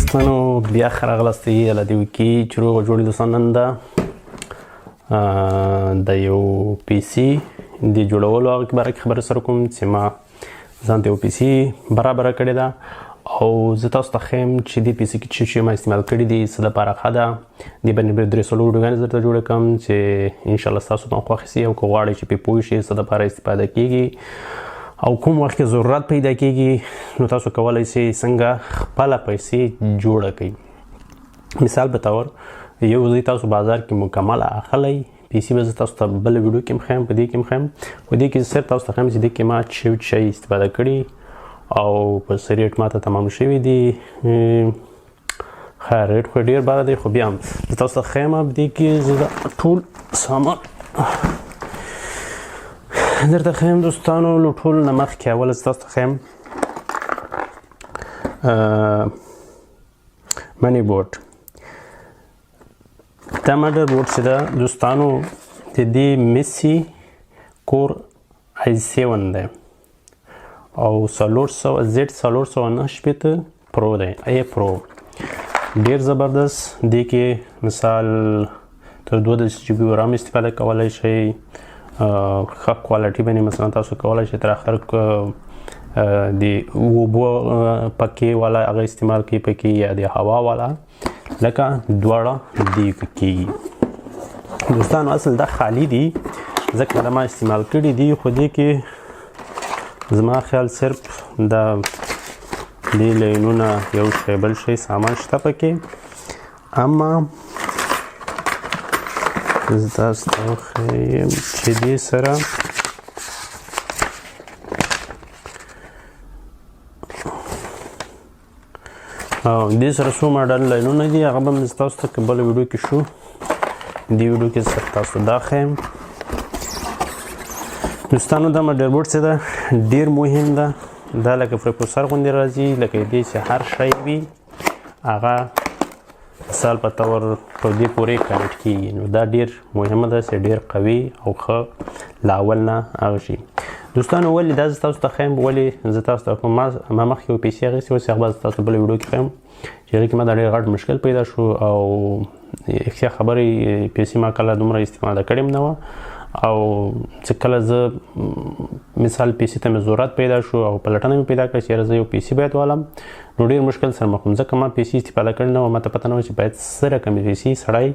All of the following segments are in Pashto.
دوستانو بیا ښه راغلاستئ له دې ویکي چې روغ جوړ دوستان نن د یو پی سي د جوړولو هغه باره کې خبرې سره کوم چې ما ځان ته یو پی سي برابره کړې ده او زه تاسو ته ښیم چې دې پی سي کې څه ما استعمال کړي دي څه دپاره ښه ده دې باندې به 300 ویډیوګانې درته جوړې کړم چې انشاءالله ستاسو ته خوښ شي او که غواړئ چې پرې پوه شئ څه دپاره استفاده کیږي او کوم وخت کې ضرورت پیدا کیږي نو تاسو کولی شئ څنګه خپله پیسې جوړه کړئ مثال په طور یو ځای تاسو بازار کې مکمل اخلی پی سي به زه تاسو ته بله ویډیو کې هم ښیم په دې کې هم ښیم په دې کې صرف تاسو ته ښیم چې دې کې ما څه شی استفاده کړي او په څه ریټ ماته تمام شوي دي ښه ریټ خو ډېر باره دی خو بیا هم زه تاسو ته ښیم په دې کې زه دا ټول سامان درته ښیم دوستانو له ټول نه مخکې اول زه تاسو ته ښیم منی بورډ دا مډر بورډ چې ده دوستانو د دې میسي کور i7 دی او 400 زد 409 پرو دی ای پرو ډېر زبردست دې کې مثال تر 12 جی بي رام استفاده کولی شئ ښه کوالټي باندې مثلا تاسو کولی شئ تر اخر د اوبو پکې والا هغه استعمال کوي پکې یا د هوا والا لکه دواړه دې کېږي دوستانو اصل دا خالی دي ځکه دا ما استعمال کړي دي خو دې کې زما خیال صرف دا دې لینونه یو شی بل شی سامان شته پکې اما زه تاسو ته وښیم چې دې سره او دې سره څو ماډل لینونه دي هغه به مې تاسو ته که بله ویډیو کې شو دې ویډیو کې صرف تاسو دا ښیم دوستانو دا مډر بورډ چې ده ډېر مهم ده دا لکه پروسر غوندې راځي لکه دې چې هر شی وي هغه مثال په طور په دې پورې کنیکټ کېږي نو دا ډېر مهمه ده چې ډېر قوي او ښه له اول نه هغه شي دوستانو ولې دا زه تاسو ته ښیم ولې زه تاسو ته ما مخکې یو پیسې اخیستې وه چې هغه به زه تاسو ته بله ویډیو کې ښیم چې هغې کې ما دا ډېر غټ مشکل پیدا شو او رښتیا خبرې پیسې ما کله دومره استفاده کړې هم نه وه او چې کله زه مثال پیسې ته مې ضرورت پیدا شو او پلټنه مې پیدا کړه چې یاره زه یو پیسې باید والم نو ډېر مشکل سره مخ وم ځکه ما پیسې استفاده کړې نه وه ما ته پته نه وه چې باید څه رقمې پیسې سړی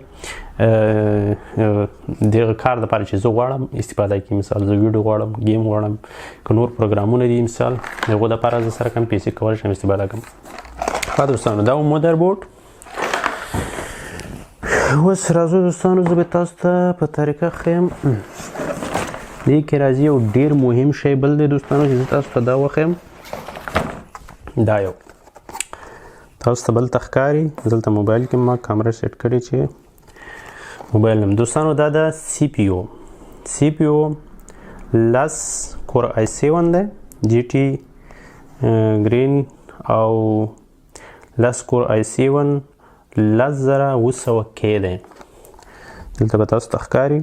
دغه کار دپاره چې زه غواړم استفاده کړي مثال زه ویډیو غواړم ګیم غواړم که نور پروګرامونه دي مثال د هغو دپاره زه سره کم پیسې کولی شم استفاده کړم ښه دوستانو دا و مدر بورډ اوس راځو دوستانو زه به تاسو ته په طریقه ښیم دې کې راځي یو ډېر مهم شی بل دی دوستانو چې زه تاسو ته دا وښیم دا یو تاسو ته بل ته ښکاري دلته موبایل کې ما کامره سیټ کړې چې موبایل نم دوستانو دا د سی پی او 10 کور i7 دی جی ټي ګرین او 10 کور i7 10,900 کې دی دلته به تاسو ته ښکاري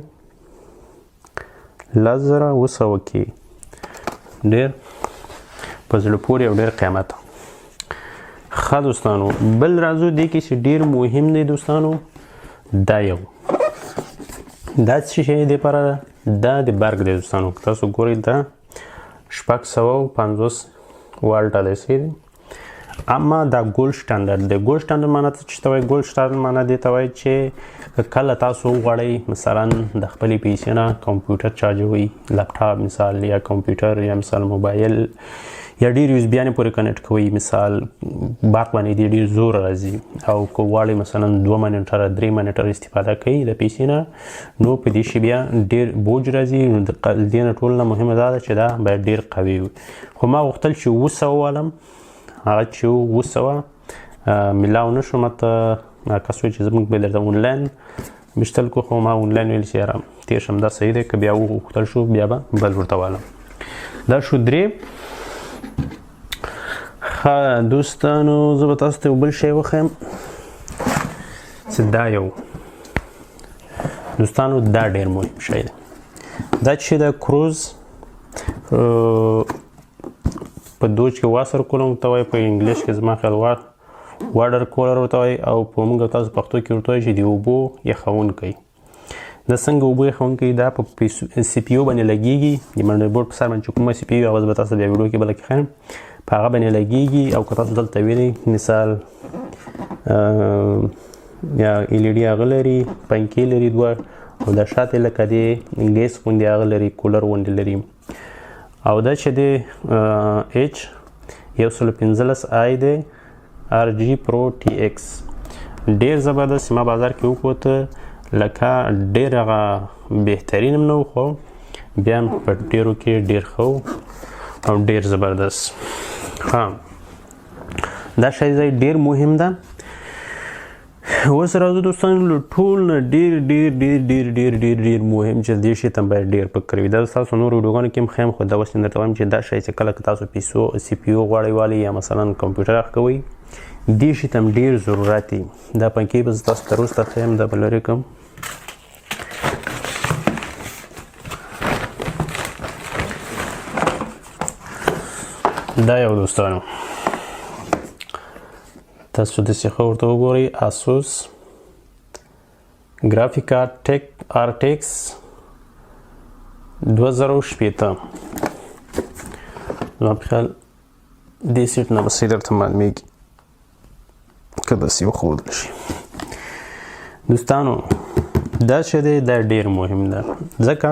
10,900 کې ډېر په زړه پورې او ډېر قیمت ښه دوستانو بل راځو دې کې چې ډېر مهم دی دوستانو دا یو دا څه شی دی دپاره دا د برق دی دوستانو که تاسو ګورئ دا 650 والټه دی څه دی اما دا ګولډ سټنډرډ دی ګولډ سټنډرډ معنا څه ته وایي ګولډ سټنډرډ معنا دې ته وایي چې کله تاسو وغواړئ مثلا د خپلې پیسې نه کمپیوټر چارجوئ لپټاپ مثال یا کمپیوټر یا مثال موبایل یا ډېر یوزبیانې پورې کنیکټ کوئ مثال برق باندې دې ډېر زور راځي او که غواړئ مثلا 2 منټره 3 منټره استفاده کوئ د پیسې نه نو په دې شي بیا ډېر بوج راځي نو د دې نه ټول نه مهمه دا ده چې دا باید ډېر قوي وي خو ما غوښتل چې 200 والم هغه چې 200 میلاو نه شو ماته کس وایي چې زموږ به درته اونلاین ویشتل کو خو ما اونلاین ویل چې یاره تېر شم دا صحیح دی که بیا وغوښتل شو بیا به بل ورته والم دا شو 3 ښه دوستانو زه به تاسو ته یو بل شی وښیم چې دا یو دوستانو دا ډېر مهم شی دی دا چې د کروز په دوج کې واسر کولم ته وایي په انګلیش کې زما خیال واټر کولر ورته وایي او په موږ تاسو پښتو کې ورته وایي چې د اوبو یخونکی. دا څنګه اوبو یخونکی دا په سی پي یو باندې لګېږي د مډر بورډ په سر باندې چې کومه سی پي یو هغه به تاسو بیا ویډیو کې بله کې ښیم په هغه باندې لګېږي او که تاسو دلته وینئ مثال یا LED هغه لري پنکې لري دوه او دا شاته لکه د ګیس غوندې هغه لري کولر غوندې لري او دا چې د H115i دی RG Pro TX ډېر زبردست ما بازار کې وکوته لکه ډېر هغه بهترین هم نه و خو بیا هم په ډېرو کې ډېر ښه او ډېر زبردست. ها دا شی ډېر مهم ده. اوس راځو دوستانو له ټول نه ډېر ډېر ډېر ډېر ډېر ډېر ډېر مهم چې دې شي ته باید ډېر فکر وي. دا ستاسو نورو ویډیوګانو کې هم ښیم خو دا اوس درته وایم چې دا شی چې کله که تاسو سی پي یو غواړئ والئ یا مثلا کمپیوټر اخ کوئ دې شي ته هم ډېر ضرورت دی. دا پنکې به زه تاسو ته وروسته ښیم دا به لرې کړم. دا یو دوستانو تاسو داسې ښه ورته وګورئ اسوس ګرافیک کارت RTX 2060 زما په خیال دې سیټ نه به صحیح درته معلومېږي که داسې وښودل شي. دوستانو دا چې دی دا ډېر مهم ده ځکه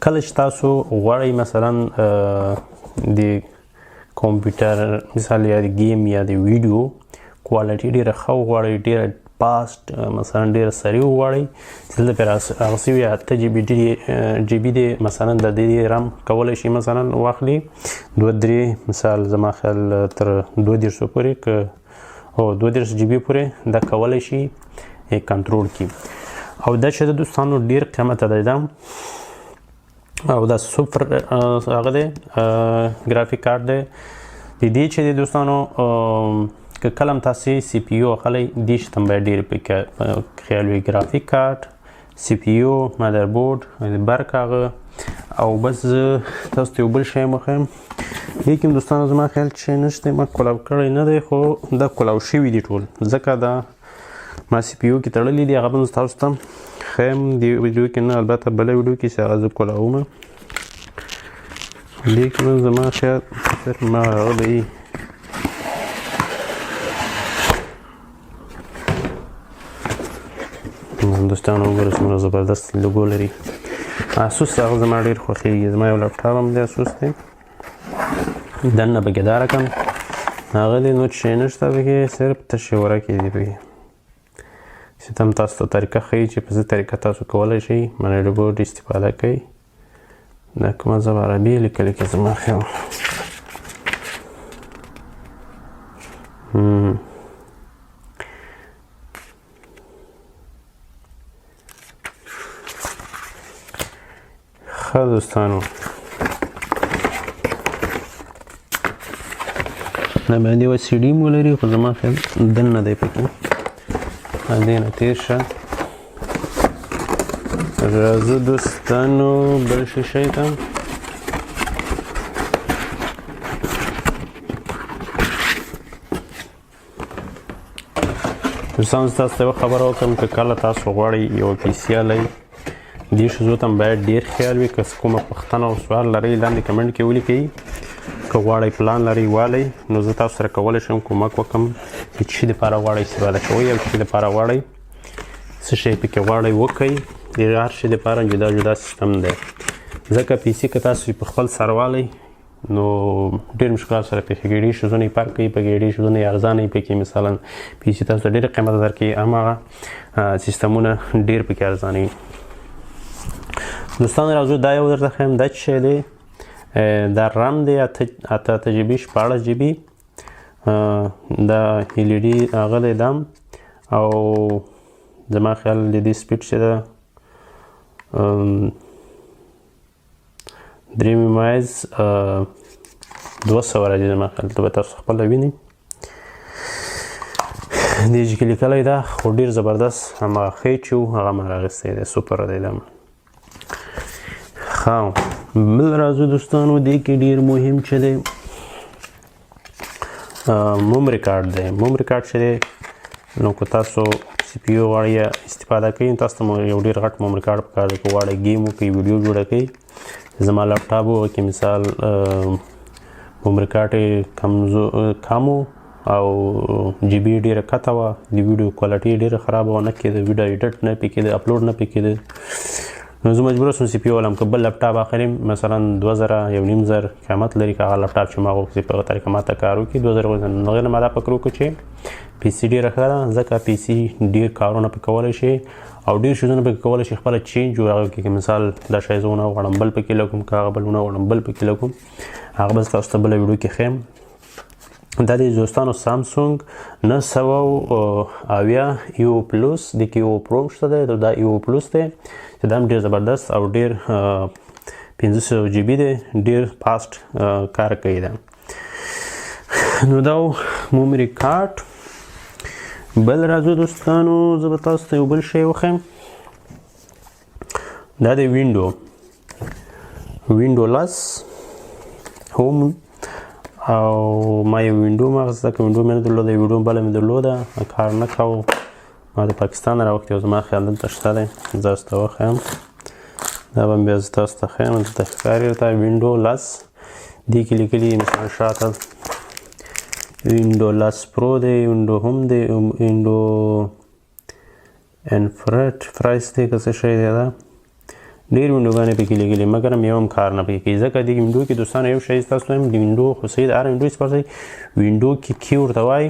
کله چې تاسو غواړئ مثلا د کمپیوټر مثال یا د گیم یا د ویډیو کوالټي ډېره ښه وغواړئ ډېره فاسټ مثلا ډېره سریع وغواړئ چې دلته پرې هغه سوي 8 GB دی مثلا د دې رام کولی شي مثلا واخلي 2-3 مثال زما خیال تر 230 پورې که 230 GB پورې دا کولی شي کنټرول کړي او دا چې د دوستانو ډېر قیمته دی دا او دا سوپر هغه دی ګرافیک کارت دی. د دې چې د دوستانو که کله هم تاسې سی پي یو اخلئ دې شي ته هم باید ډېر پکې خیال وي ګرافیک کارت سی پي یو مدر بورډ برق هغه او بس زه تاسو ته یو بل شی وښیم لیکن دوستانو زما خیال چې نشته ما کولاو کړی نه دی خو دا کولاو شوي دي ټول ځکه دا ما سی پي یو کې تړلي دي هغه به زه تاسو ته ښیم د ویډیو کې نه البته بله ویډیو کې چې هغه زه کولاوم لیکن زما خیال صرف ما هغه به یي دوستانو وګورئ څومره زبردست لوګو لري اسوس هغه زما ډېر خوښېږي زما یو لپټاپ هم دی اسوس دی دننه پکې دا رقم هغه دی نور شی نشته پکې صرف تشې ورقې دي پکې چې ته هم تاسو ته طریقه ښیي چې په څه طریقه تاسو کولی شئ مډر بورډ استفاده کوئ دا کومه ژبه عربي لیکلې کې زما خیال ښه دوستانو دا باندې یوه CD مو لري خو زما خیال دننه دی پکې دې نه تېر شه راځو دوستانو بل شی ته دوستانو زه تاسو ته یوه خبره وکړم که کله تاسو غواړئ یوه پیسي الئ دې ښځو ته هم باید ډېر خیال وي که کومه پوښتنه او سوال لرئ لاندې کمنټ کې ولیکئ که غواړئ پلان لرئ والئ نو زه تاسو سره کولی شم کومک وکړم چې څه شي دپاره غواړئ استفاده کوئ او څه شي دپاره غواړئ څه شی پکې غواړئ وکئ د هر شي دپاره جدا جدا سیستم دی ځکه پیسي که تاسو په خپل سر والئ نو ډېر مشکلات سره پېښېږي ډېر شیزونه یې فرق کوي پکې ډېر شیزونه یې ارزانه یې پکې مثلا پیسي تاسو ته ډېر قیمته درکوي هماغه سیستمونه ډېر پکې ارزانه وي. دوستانو راځو دا یو درته ښیم دا څه شی دی دا رام دی 8 GB 14 GB دا LED هغه دی دام او زما خیال د دې سپیډ چې ده 3 میمایز 200 راځي زما خیال ته به تاسو خپله وینئ دې چې کې لیکلی ده خو ډېر زبردست هماغه ښی چې و هغه ما راغستی دی سوپر دی دا ښه بل راځو دوستانو دې کې ډېر مهم چې دی میموري کارت دی. میموري کارت چې دی نو که تاسو سی پی یو غواړئ استفاده کوئ تاسو ته یو ډېر غټ میموري کارت پکار دی. که غواړئ ګیم وکړئ ویډیو جوړه کوئ. زما لپټاپ کې مثال میموري کارت یې کم و او جی بي ډېره کته وه. د ویډیو کوالټي ډېره خرابه وه، نه کېده ویډیو ایډټ نه پې کېده، اپلوډ نه پې کېده. نو زه مجبوره شوم سی پی یو ولم. که بل لپټاپ اخلم مثلا 2000 1.5 زر قیمت لري، که هغه لپټاپ چې ما غوښتي په هغه طریقه ما ته کار وکړي 2000 نو هغې نه ما دا فکر وکړو چې پی سي ډېره ښه ده، ځکه پی سي ډېر کارونه پې کولی شي او ډېر شیزونه پکې کولی شي خپله چینج هغه کې. مثال دا شی زه ونه غواړم بل پکې لګوم، که هغه بل ونه غواړم بل پکې لګوم، هغه به تاسو ته بله ویډیو کې ښیم. دا د دوستانو سامسونګ 970 یو پلس د کې یو پرو شته دی، دا یو پلس دی چې دا هم ډېر زبردست او ډېر 500 جی بي دی، ډېر فاسټ کار کوي دا. نو دا میموري کارت. بل راځو دوستانو زه به تاسو ته یو بل شی وښیم. دا د وینډو 10 هوم او ما یو وینډو ما اخیسته، که وینډو مې نه درلوده ویډیو بله مې درلوده کار نه کوو. ما د پاکستان راوښتې او زما خیال دلته شته دی، زه تاسو ته وښیم. دا به بیا زه تاسو ته ښیم، دلته ښکاري درته وینډو 10 دې کې لیکلي مثلا شاته وینډو 10 پرو دی، وینډو هم دی، وینډو انفرټ فرایس دی که څه شی دی. دا ډېر وینډوګانې پکې لګلي مګر هم یو هم کار نه پکې کوي. ځکه دې وینډو کې دوستانو یو شی تاسو وایم د وینډو خو صحیح د هر وینډو استفاده کوئ. وینډو کې کی ورته وایي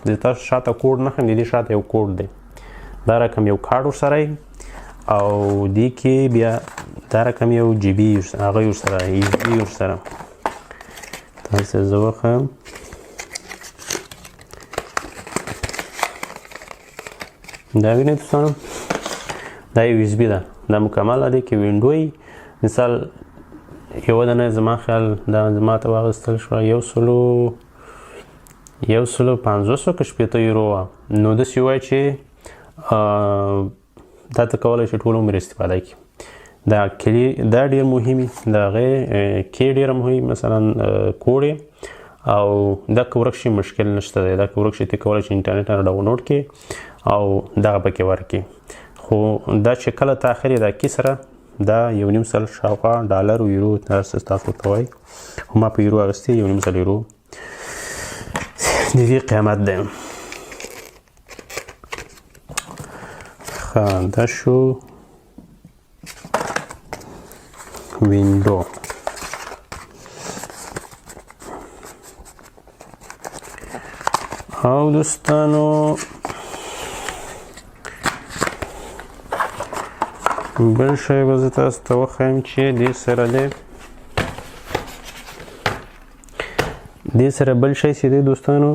د تاسو شاته کوډ نه ښیم، د دې شاته یو کوډ دی، دا رقم یو کارډ ورسره وي او دې کې بیا دا رقم یو جی بي هغه ورسره ورسره تاسو زه وښیم. دا وینئ دوستانو دا یو یو اس بي ده، دا مکمله دی کې وینډو وي. مثال یوه دانه زما خیال دا زما ته واخیستل شوه 150 که 80 یورو وه. نو داسې ووایي چې دا ته کولی شي ټول عمر استفاده کړي. دا کلي دا ډېر مهمي، د هغې کې ډېره مهم مثلا کوډ او دا که ورک شي مشکل نشته دی. دا که ورک شي ته کولی شي انټرنټ نه ډاونلوډ کړي او دغه پکې ورکړي. خو دا چې کله ته اخلي دا کې سره دا 1.5 سل شاوخوا ډالر و یورو دا څه تاسو ورته وایي، خو ما په یورو اخیستې 1.5 سل یورو د دې قیمت دی. ښه دا شو وینډو. او دوستانو بل شی به زه تاسو ته وښیم چې دې سره دی، دې سره بل شی چې دی دوستانو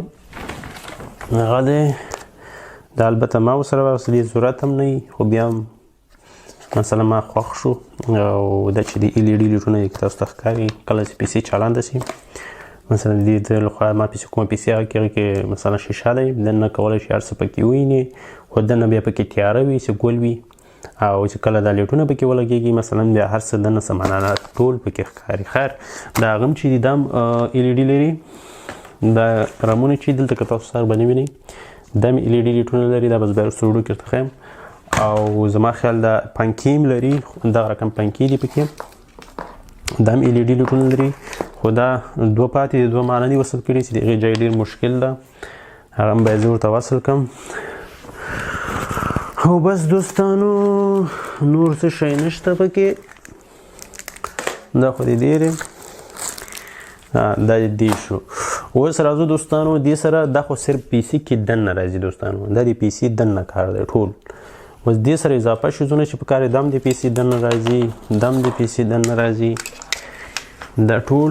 هغه دی دا البته ما ورسره واخیست، دې ضرورت هم نه وي خو بیا هم مثلا ما خوښ شو. او دا چې د LED لیټونه تاسو ته ښکاري کله چې PC چالانده شي مثلا دې د لخوا ما PC کومه PC هغه کې مثلا شیشه دی دننه کولی شي هر څه پکې وویني، خو دننه بیا پکې تیاره وي چې ګل وي او چې کله دا لیټونه پکې ولګېږي مثلا بیا هر څه دننه سمانانات ټول پکې ښکاري. خیر دا هغه هم چې دي دا هم LED لري، دا رمونه چې دلته که تاسو سر به نه وینئ دا هم LED لیټونه لري، دا بس بیا وروسته ویډیو کې درته ښیم. او زما خیال دا پنکې هم لري، دغه رقم پنکې دي پکې، دا هم LED لیټونه لري، خو دا دوه پاتې دي، دوه معنا دي وصل کړي چې د هغې ځای ډېر مشکل ده، هغه هم باید زه ورته وصل کړم. او بس دوستانو نور څه شی نشته پکې، دا خو دې ډېر دا دې شو. اوس راځو دوستانو دې سره دا خو صرف PC کې دننه راځي دوستانو، دا د PC دننه کار دی ټول. اوس دې سره اضافه شیزونه چې پکار دي دا هم د PC دننه راځي، دا هم د PC دننه راځي، دا ټول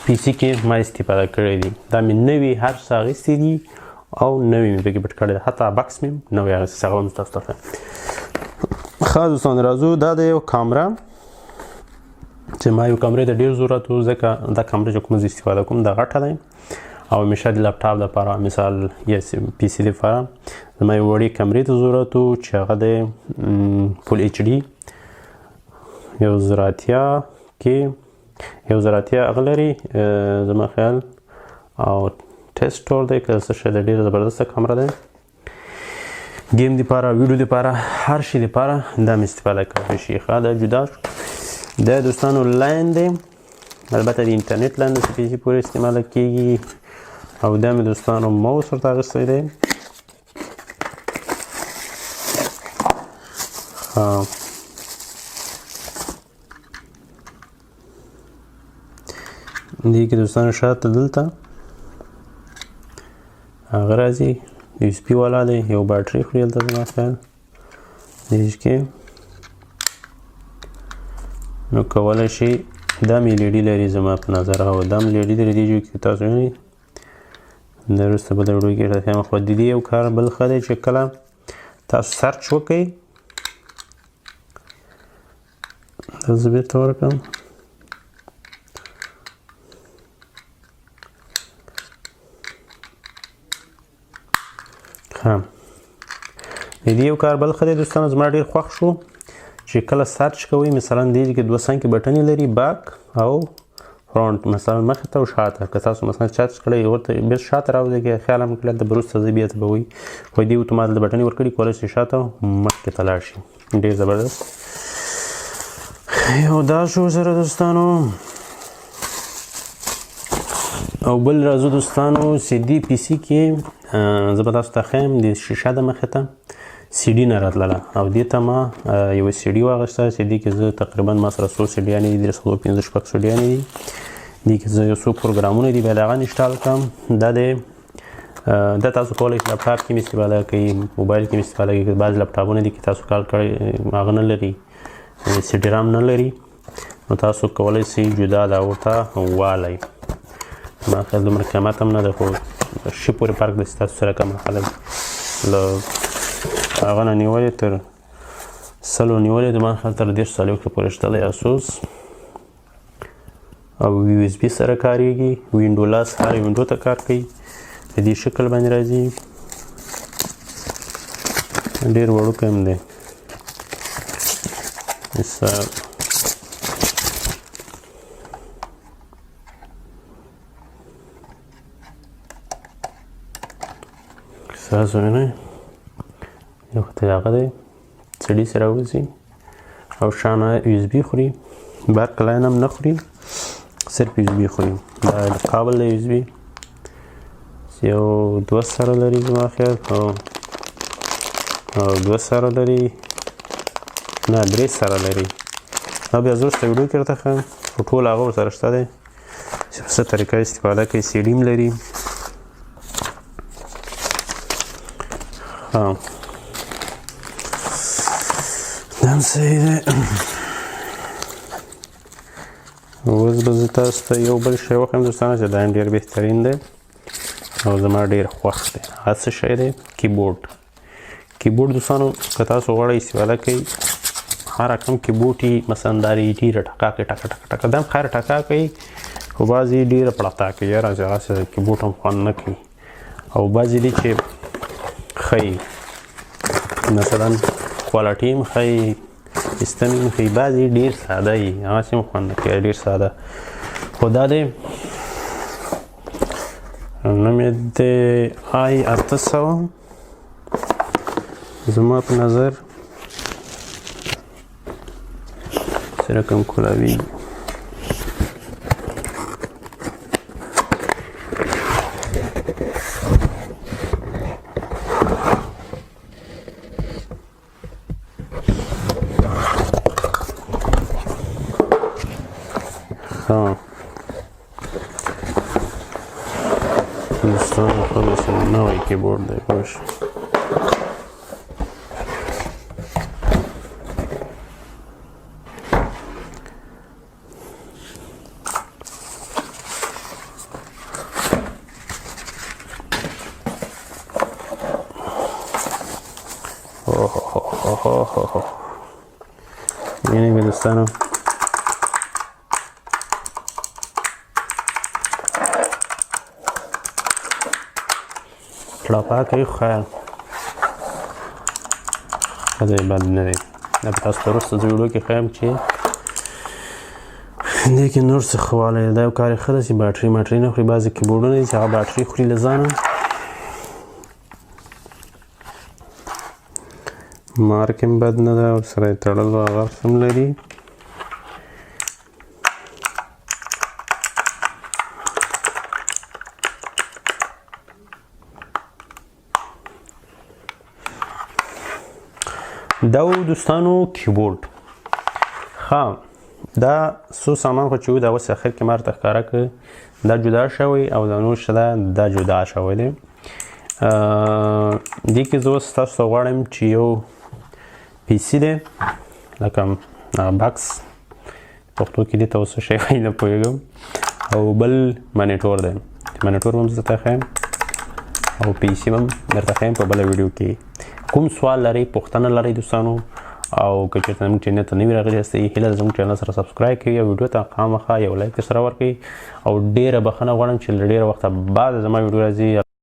PC کې ما استفاده کړی دي. دا مې نوي هر څه اخیستي دي او نوي مې پکې پټ کړی دی، حتی بکس مې نوی اخیستی، هغه هم تاسو ته ښیم. ښه دوستان راځو دا د یو کامره چې ما یو کامرې ته ډېر ضرورت و، ځکه دا کامره چې کومه زه استفاده کوم دا غټه دی او همیشه د لپټاپ دپاره مثال یا PC دپاره زما یو وړې کامرې ته ضرورت و چې هغه دی فول HD 1080 کې 1080 هغه لري زما خیال، او ټیسټ ټور دی که څه شی دی ډېره زبردسته کامره دی ګیم دپاره ویډیو دپاره هر شي دپاره دا مې استفاده کولی شي ښه دا جدا شو دا دوستانو لاین دی البته د انټرنیټ لاین د سی پي سي پورې استعماله کېږي او دا مې دوستانو موس ورته اخیستی دی دې کې دوستانو شاته دلته هغه راځي یو اس پي والا دی یو بټري خوري هلته زما خیال دې کې نو کولی شي دا مې لیډي لري زما په نظر او دا م لیډي لري دې جو کې تاسو وینئ دا وروسته به د ویډیو کې راته ښیم خو د دې یو کار بل ښه دی چې کله تاسو سرچ وکئ دا زه بېرته ورکړم ښه د دې یو کار بل ښه دی دوستانو زما ډېر خوښ شو چې کله سرچ کوئ مثلا دې کې دوه څنګې بټنې لري باک او فرونټ مثلا مخې ته او شاته که تاسو مثلا سرچ کړئ ورته بیا شاته راوځئ خیال هم کړی دلته به وروسته ځئ بیا ته به وایي خو دې اتومات د بټنې ورکړي کولی شي شاته مخکې ته لاړ شي ډېر زبردست یو دا شو سره دوستانو او بل راځو دوستانو سی ډي پي سي کې زه به تاسو ته ښیم د شیشه د مخې ته سی ډي نه راتلله او دې ته ما یوه سی ډي واخیسته سی ډي کې زه تقریبا ما سره څو سی ډیانې دي 350 شپږ سی ډیانې دي دې کې زه یو څو پروګرامونه دي باید هغه انسټال کړم دا تاسو کولی شئ لپټاپ کې م استفاده کوئ موبایل کې م استفاده کوئ بعض لپټاپونه دي چې تاسو کار کړی هغه نه لري سی ډي رام نه لري نو تاسو کولی شئ جدا دا ورته والئ ما خیال دومره قیمت هم نه ده خو شي پورې فرق دی چې تاسو سره کومه خلک له هغه نه نیولې تر 100 نیولې د ما خیال تر 10 څلوېښتو پورې شته دی اسوس او یو اس بي سره کارېږي وینډو لاس هر وینډو ته کار کوي په دې شکل باندې راځي ډېر وړوکی هم دی تاسو وینئ یو خط هغه دی سی ډي سره راوځي او شانه یو اس بي خوري برق لاین هم نه خوري صرف یو اس بي خوري دا کابل دی یو اس بي یو 2 سره لري زما خیال او 2 سره لري نه 3 سره لري او بیا زه وروسته ویډیو کې راته ښیم خو ټول هغه ورسره شته دی چې په څه طریقه استفاده کوي سی ډي م لري دا هم صحیح دی اوس به زه تاسو ته یو بل شی وښیم دوستانو چې دا هم ډېر بهترین دی او زما ډېر خوښ دی هغه څه شی دی کیبورډ دوستانو که تاسو غواړئ استفاده کوئ هر رقم کیبورډ یي مثلا دا ډېره ټکا کوي ټکه ټکه ټکه دا هم خیر ټکا کوي خو بعضې یې ډېره پړتا کوي یاره چې هغسې کیبورډ هم خوند نه کوي او بعضې دي چې ښه یي مثلا کوالټي هم ښه یي سیسټم یې هم ښه یي بعضې ډېر ساده یي هغسې هم خوند نه کوي ډېر ساده خو دا دی نوم یې د آی 800 زما په نظر چې رقم کولاوي دوستان خودش نوی کیبورد دی باش یعنی دوستانو ټلاپا کوي خیال ښه دی بد نه دی دا به تاسو ته وروسته زه ویډیو کې ښیم چې دې کې نور څه ښه والی دی دا یو کار یې ښه ده چې باټري نه خوري بعضې کیبورډونه دي چې هغه باټري خوري له ځانه مارک هم بد نه ده ورسره یې تړلو هغه هم لري دا و دوستانو کیبورډ ښه دا څو سامان خو چې و دا اوس اخر کې ما راته ښکاره کړ دا جدا شوی او دا نور چې ده دا جدا شوی دی دې کې زه اوس تاسو ته غواړم چې یو پی سي دی لکه بکس پښتو کې دې ته اوس څه شی وایي نه پوهېږم او بل منیټور دی منیټور به هم زه درته ښیم او پی سي به هم درته ښیم په بله ویډیو کې کوم سوال لرئ پوښتنه لرئ دوستانو او که چېرته زموږ چینل ته نوي راغلي یاستئ هیله ده زموږ چینل سره سبسکرایب کړئ او ویډیو ته خامخا یو لایک سره ورکړئ او ډېره بښنه غواړم چې له ډېره وخته بعد زما ویډیو راځي